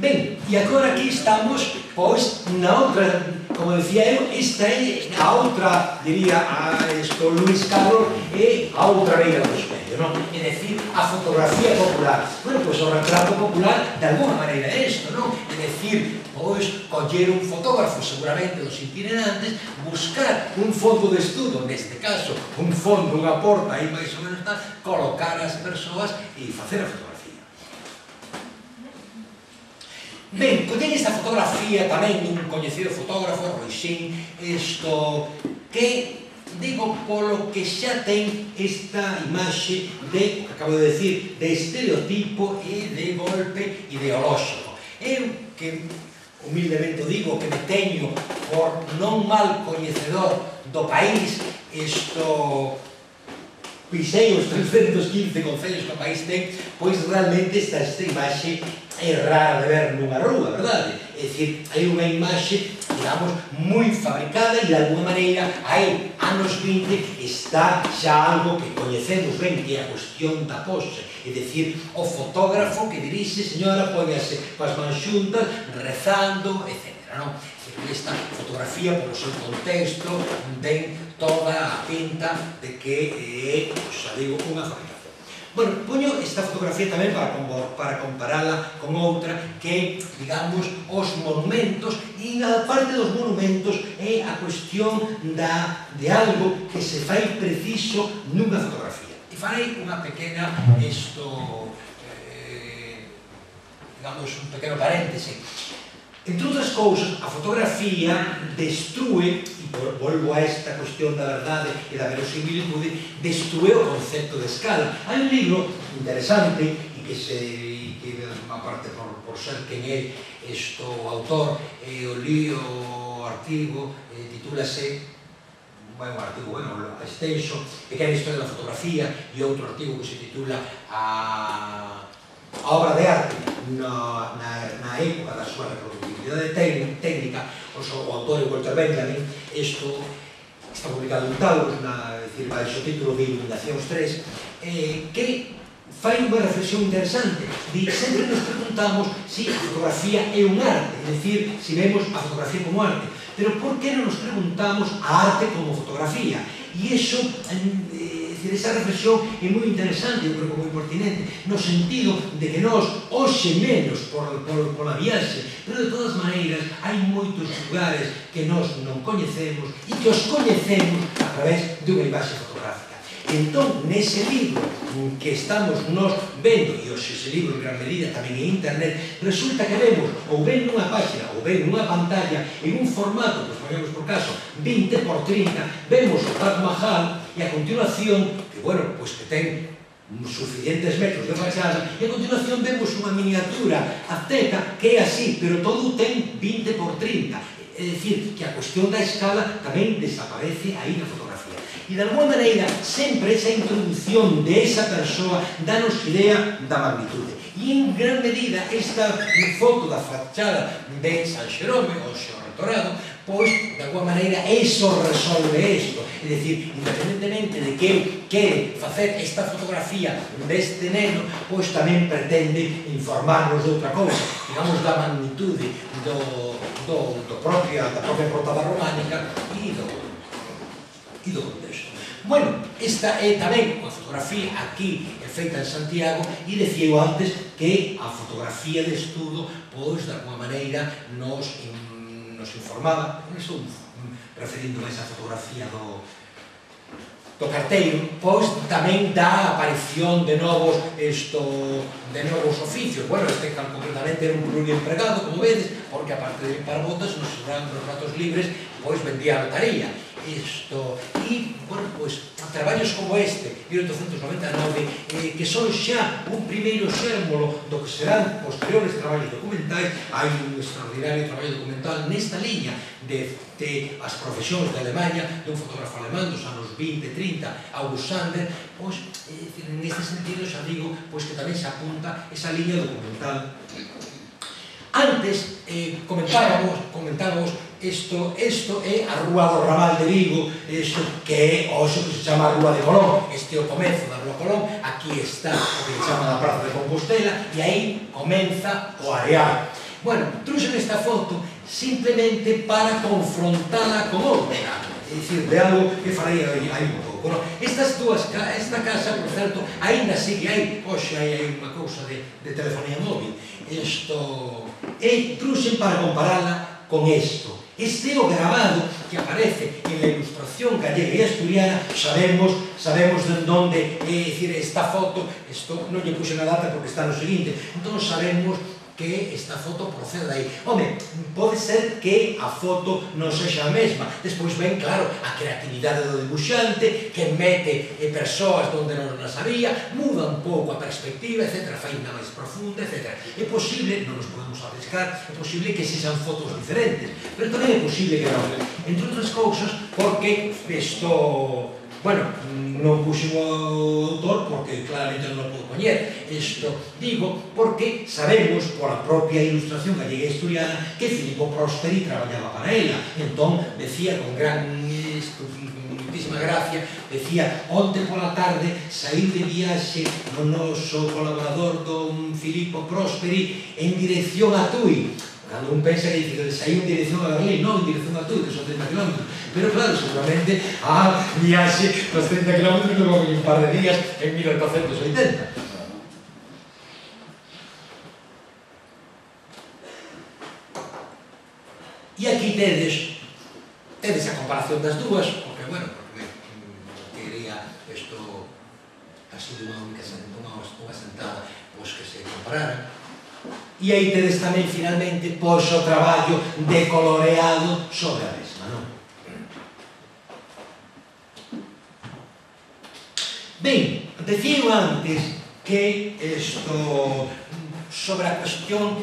Ben, e agora aquí estamos, pois, na outra, como decía eu, esta é a outra, diría, Luis Carlos, é a outra beira do espello, non? É dicir, a fotografía popular. Bueno, pois o retrato popular, de alguna maneira é isto, non? É dicir, pois, coller un fotógrafo, seguramente dos itinerantes, buscar un fondo de estudo, neste caso, un fondo, unha porta, aí máis ou menos tal, colocar as persoas e facer a fotografía. Ben, coñen esta fotografía tamén dun coñecido fotógrafo, Roixín, que, digo, polo que xa ten esta imaxe de, que acabo de decir, de estereotipo e de golpe ideolóxico. Eu, que humildemente digo, que me teño por non mal coñecedor do país, pisei os 315 concellos que o país ten, pois realmente esta imaxe é rara de ver nunha rúa, verdade? É dicir, hai unha imaxe, digamos, moi fabricada e de alguna maneira, hai anos 20, está xa algo que coñecemos ben, que é a cuestión da pose. É dicir, o fotógrafo que dirixe, señora, póñase coas mans xuntas, rezando, etc. Esta fotografía, polo seu contexto, ten toda a pinta de que é, xa digo, unha fabricación. Bueno, poño esta fotografía tamén para comparala con outra que, digamos, os monumentos, e a parte dos monumentos é a cuestión de algo que se fai preciso nunha fotografía. E farei unha pequena, digamos, un pequeno paréntese. Entre outras cousas, a fotografía destrúe, e volvo a esta cuestión da verdade e da verosimilitude, destrúe o concepto de escala. Hai un libro interesante, e que aparte por ser quen é o autor, o artigo, titúlase, un artigo, bueno, extenso, Pequena historia da fotografía, e outro artigo que se titula a obra de arte na época da súa reproductibilidade técnica. O autor é Walter Benjamin. Isto está publicado en Taurus, baixo o título de Iluminacións 3, que fai unha reflexión interesante. Sempre nos preguntamos se a fotografía é un arte, é dicir, se vemos a fotografía como arte, pero por que non nos preguntamos a arte como fotografía? E iso, esa reflexión é moi interesante, eu creo que moi pertinente, no sentido de que nós, hoxe menos pola viaxe, pero de todas maneiras hai moitos lugares que nós non coñecemos e que os coñecemos a través dunha imaxe fotográfica. Entón, nese libro que estamos nós vendo, e hoxe ese libro en gran medida tamén en internet, resulta que vemos ou ben nunha página ou ben nunha pantalla en un formato, pois ponemos por caso 20 por 30, vemos o Taj Mahal e a continuación, que bueno, pois que ten suficientes metros de fachada, e a continuación vemos unha miniatura azteca que é así, pero todo ten 20 por 30. É dicir, que a cuestión da escala tamén desaparece aí na fotografía. E de alguma maneira, sempre esa introducción de esa persoa danos idea da magnitude. E en gran medida, esta foto da fachada de San Xerome, o Xeo Retorado, pois, de alguma maneira, eso resolve isto. É dicir, independentemente de que eu quere facer esta fotografía deste neno, pois tamén pretende informarnos de outra cousa, digamos, da magnitude da propia portada románica e do contexto. Bueno, esta é tamén unha fotografía aquí feita en Santiago, e decía eu antes que a fotografía de estudo, pois, de alguma maneira, nos informaba, estou referindo a esa fotografía do carteiro, pois tamén dá a aparición de novos oficios. Bueno, este concretamente era un pluriempregado, como vedes, porque aparte de limpar botas, nos ratos libres, pois vendía a lotaría. E, bueno, pois, traballos como este, 1899, que son xa un primeiro xérmolo do que serán posteriores traballos documentais. Hai un extraordinario traballo documental nesta liña de as profesións de Alemanha, dun fotógrafo alemán dos anos 20-30, August Sander. Pois, neste sentido, xa digo, pois que tamén se apunta esa liña documental. Antes, comentábamos, isto é a Rúa do Ramal de Vigo, que é o que se chama a Rúa de Colón. Este é o comezo da Rúa Colón, aquí está o que se chama a Praza de Compostela, e aí comeza o Areal. Bueno, trouxen esta foto simplemente para confrontala con outra, é dicir, de algo que farei hai un pouco. Esta casa, por certo, ainda sigue aí, hoxe hai unha cousa de telefonía móvil. E trouxen para comparala con isto. Este é o grabado que aparece en la ilustración gallega e asturiana. Sabemos de onde, é dicir, esta foto, isto non lle puxen a data porque está no seguinte, entón sabemos que esta foto procede aí. Home, pode ser que a foto non sexa a mesma. Despois ven, claro, a creatividade do dibuixante, que mete persoas onde non as había, muda un pouco a perspectiva, etc., fai unha máis profunda, etc. É posible, non nos podemos arriscar, é posible que sexan fotos diferentes, pero tamén é posible que non. Entre outras cousas, porque isto... Bueno, non puxen o autor porque claramente non o podo poñer. Isto digo porque sabemos pola propia ilustración gallega e asturiana que Filippo Prosperi traballaba para ela. Entón, decía con muitísima gracia, decía: onte pola tarde saíu de viaxe o noso colaborador don Filippo Prosperi en dirección a Tui. Cando un pensa que dice que saíu en dirección a Berlín, non en dirección a Tui, que son 30 km. Pero claro, seguramente a viaxe dos 30 km levou un par de días en 1880. E aquí tedes a comparación das dúas, porque, bueno, quería isto así de unha sentada, pois que se compararan. E aí tedes tamén, finalmente, pois o traballo de coloreado sobre a mesma, non? Ben, decía antes que sobre a cuestión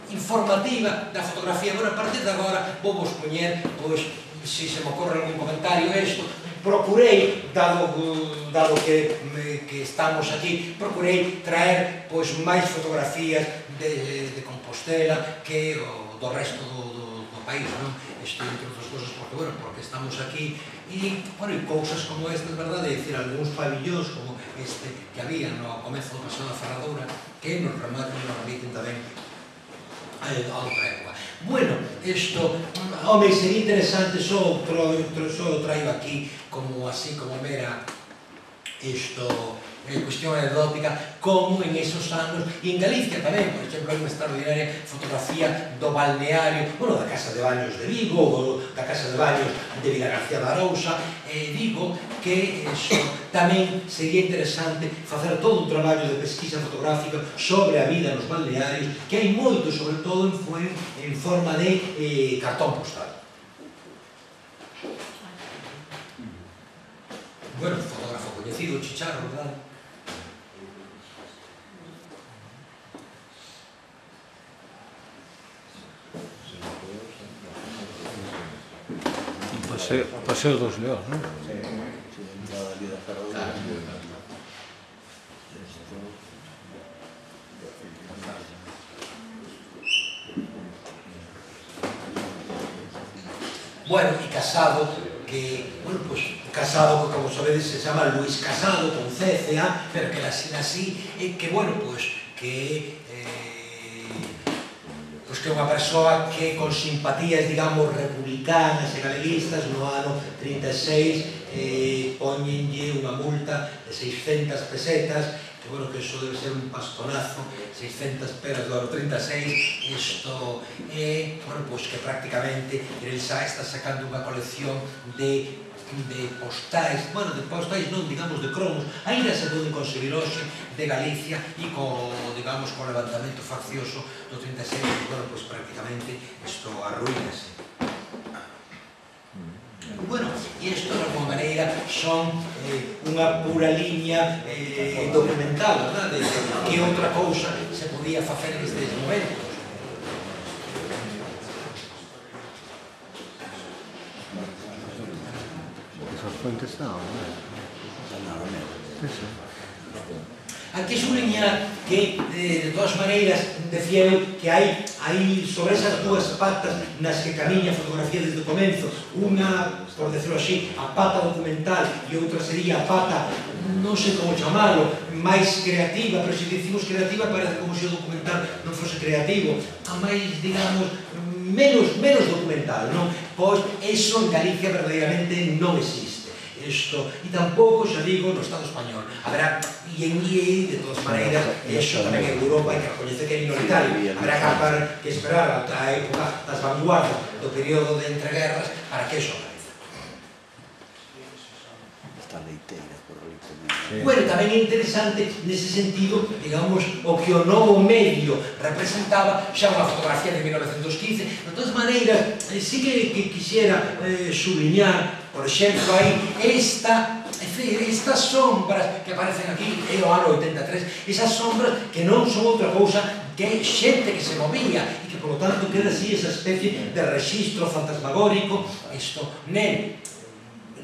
informativa da fotografía, bueno, a partir de agora vou vos poñer, pois, se me ocorre algún comentario isto, procurei, dado que estamos aquí, procurei traer pois máis fotografías de Compostela que do resto do país, non? Isto, entre outras cousas, porque estamos aquí e, bueno, e cousas como estas, verdade, é dicir, algúns pabillóns como este que había no comezo do Paseo da Ferradura, que nos remiten tamén a outra época. Bueno, isto, home, sería interesante, só traigo aquí como así, como mera cuestión anecdótica, como en esos anos, e en Galicia tamén, por exemplo, hai unha extraordinaria fotografía do balneario, bueno, da Casa de Baños de Vigo, ou da Casa de Baños de Vilagarcía da Arousa, digo que tamén sería interesante facer todo un traballo de pesquisa fotográfica sobre a vida nos balnearios, que hai moito, sobre todo en forma de cartón postal. Bueno, fotógrafo coñecido, Chicharro, verdade? O Paseo dos Leóns, non? Bueno, e Casado, que, bueno, pues, Casado, que como sabedes, se chama Luis Casado, con CCA, pero que así, que, bueno, pues, que é unha persoa que con simpatías, digamos, republicanas e galeguistas no ano 36 poñenlle unha multa de 600 pesetas, que, bueno, que iso debe ser un pastonazo, 600 peras do ano 36, isto é, bueno, pois que prácticamente el xa está sacando unha colección de postais, bueno, de postais non, digamos, de cromos, ainda se poden conseguir hoxe de Galicia e digamos, co levantamento faccioso do 36, bueno, pois prácticamente isto arruínase. Bueno, e isto, de alguma maneira, son unha pura liña documental, verdade? Que outra cousa se podía facer nestes momentos. Fuentes non, Aquí subliña que, de todas maneiras, decía eu que hai sobre esas dúas patas nas que camiña a fotografía desde o comenzo, unha, por decirlo así, a pata documental e outra sería a pata non sei como chamalo, máis creativa, pero se dicimos creativa parece como se o documental non fose creativo, a máis, digamos, menos documental, non? Pois, eso en Galicia verdadeiramente non existe. Isto, e tampouco, xa digo, no Estado español. Haberá, de todas maneiras, eso tamén en Europa hai que recoñecer que é minoritario. Habrá que esperar a época das vanguardas do período de entreguerras para que eso apareza. Bueno, tamén é interesante nese sentido, digamos, o que o novo medio representaba xa unha fotografía de 1915. De todas maneiras, sí que quixera subliñar, por exemplo, aí estas sombras que aparecen aquí, é o ano 83, esas sombras que non son outra cousa que xente que se movía e que, por lo tanto, queda así esa especie de registro fantasmagórico.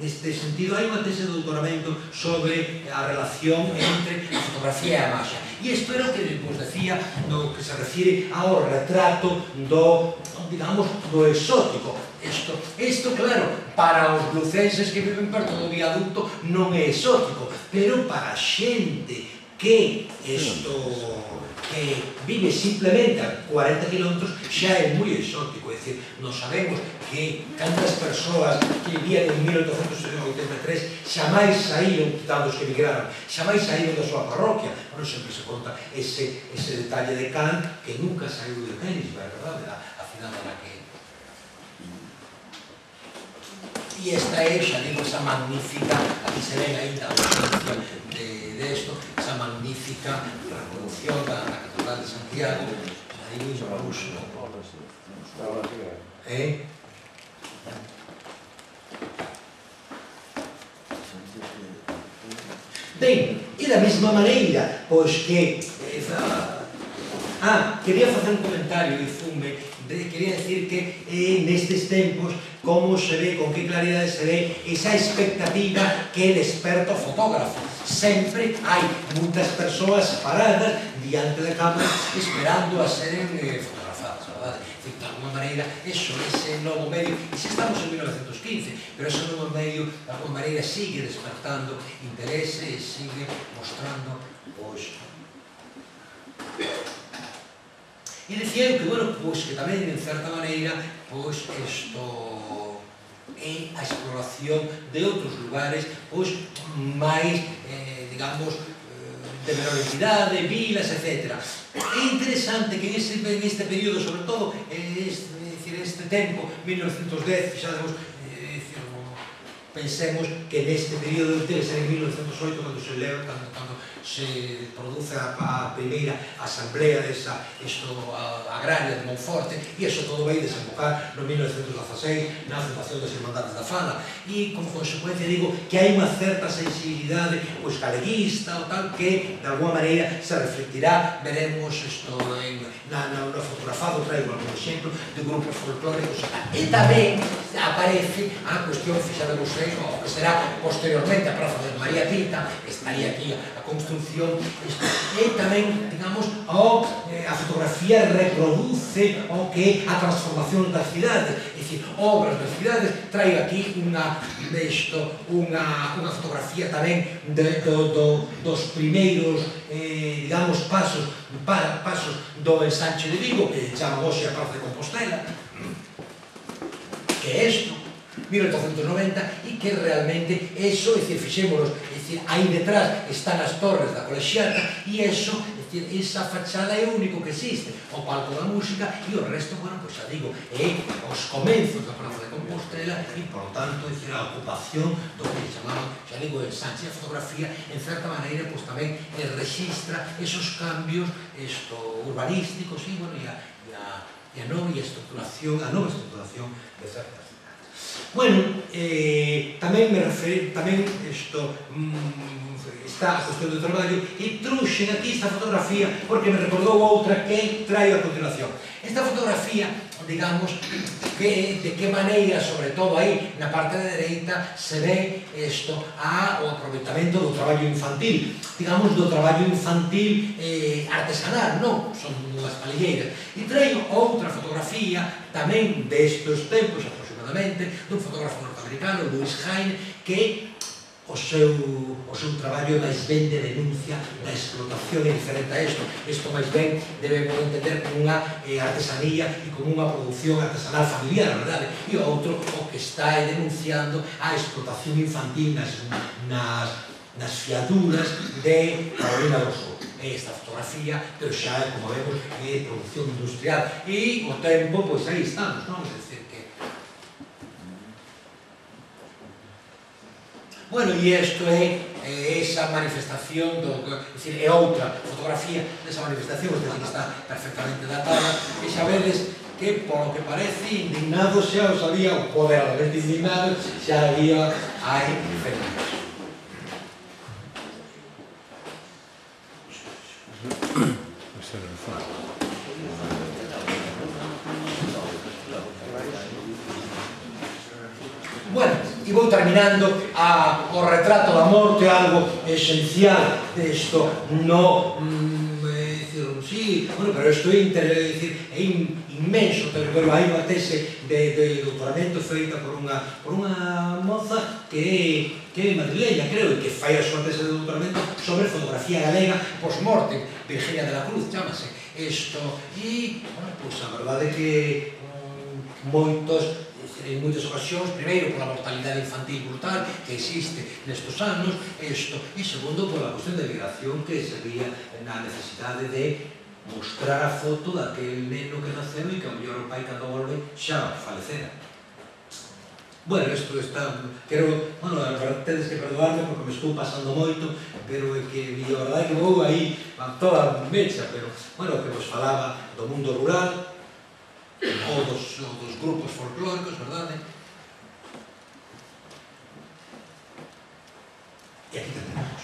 Neste sentido, hai unha tese de doutoramento sobre a relación entre a fotografía e a imaxe. E isto era o que vos decía no que se refire ao retrato do, digamos, do exótico. Isto, claro, para os lucenses que viven perto do viaducto non é exótico, pero para a xente que vive simplemente a 40 km xa é moi exótico. É dicir, non sabemos que cantas persoas que vivían en 1883 xamais saíron, quitando os que emigraron, xamais saíron da súa parroquia. Non sempre se conta ese detalle de Kant, que nunca saiu de Königsberg, verdade? A cidade na que... E esta é, xa digo, esa magnífica, aquí se ven ainda a ausencia de esto, esa magnífica reproducción da Catedral de Santiago, xa digo, incluso. Ben, e da mesma maneira, pois que... quería facer un comentario de fume, quería decir que nestes tempos como se ve, con que claridade se ve esa expectativa que desperta o fotógrafo. Sempre hai moitas persoas paradas diante da cámara esperando a seren fotografadas, verdade? De alguma maneira, ese novo medio, e xa estamos en 1915, pero ese novo medio, de alguma maneira, sigue despertando interese e sigue mostrando, pois... E decía que, bueno, pois que tamén, en certa maneira, pois, isto é a exploración de outros lugares, pois, máis, digamos, de menor entidade, vilas, etc. É interesante que en este período, sobre todo, este tempo, 1910, fixademos, pensemos que neste período debe ser en 1908 cando se leva, cando se produce a primeira asamblea desa agraria de Monforte, e iso todo vai desembocar no 1916 na fundación das Irmandades da Fala, e como consecuencia digo que hai unha certa sensibilidade pois galeguista ou tal que de alguma maneira se reflectirá, veremos isto no fotografado, traigo algún exemplo de grupos folclóricos e tamén aparece a cuestión fixada de museo que será posteriormente a Praza de María Pita, estaría aquí a construcción, e tamén, digamos, a fotografía reproduce o que a transformación das cidades, é dicir, obras das cidades, traigo aquí unha fotografía tamén dos primeiros, digamos, pasos do ensanche de Vigo, que chama hoxe a Praza de Compostela, que é isto, 1890, e que realmente eso, é dicir, fixémonos, é dicir, aí detrás están as torres da colexiata e eso, é dicir, esa fachada é o único que existe, o palco da música e o resto, bueno, pois xa digo, é os comenzos da Praza de Compostela e, por tanto, é dicir, a ocupación do que chamaban, xa digo, el Sánchez, a fotografía, en certa maneira, pois tamén registra esos cambios urbanísticos e, bueno, e a nova estructuración de certas. Bueno, tamén me referi, tamén está a cuestión do traballo e trouxen aquí esta fotografía porque me recordou outra que traio a continuación. Esta fotografía, digamos, de que maneira, sobre todo aí na parte de dereita, se ve o aproveitamento do traballo infantil, digamos, do traballo infantil artesanal, non? Son unhas palilleiras. E traio outra fotografía tamén destes tempos, dun fotógrafo norteamericano, Louis Hine, que o seu traballo máis ben de denuncia da explotación é diferente a isto. Isto máis ben debemos entender como unha artesanía e como unha produción artesanal familiar, verdade? E o outro, o que está denunciando a explotación infantil nas fiaduras de Carolina do Sur. Esta fotografía, pero xa, como vemos, é produción industrial. E o tempo, pois aí estamos, non? É dicir que... Bueno, e isto é esa manifestación, é outra fotografía desa manifestación, que está perfectamente datada, e xa vedes que, polo que parece, indignados xa os había, o poderosamente indignados, xa había hai fenómenos. Bueno, e vou terminando o retrato da morte, algo esencial desto, no, sí, bueno, pero isto é inmenso, pero hai unha tese de doutoramento feita por unha moza que é madrileña, creo, e que fai a súa tese de doutoramento sobre fotografía galega post-mortem, Virginia de la Cruz, chamase isto, e, bueno, pois a verdade é que en moitas ocasións, primeiro pola mortalidade infantil brutal que existe nestos anos, e segundo pola cuestión de migración que sería na necesidade de mostrar a foto daquele neno que naceu e que ao mellor o pai cando volve xa falecera. Bueno, isto está... Bueno, a verdade tedes que perdoarme porque me estou pasando moito, pero é que a verdade é que vou aí a toda mecha, pero, bueno, que vos falaba do mundo rural, ou dos grupos folclóricos, verdade? E aquí tenemos.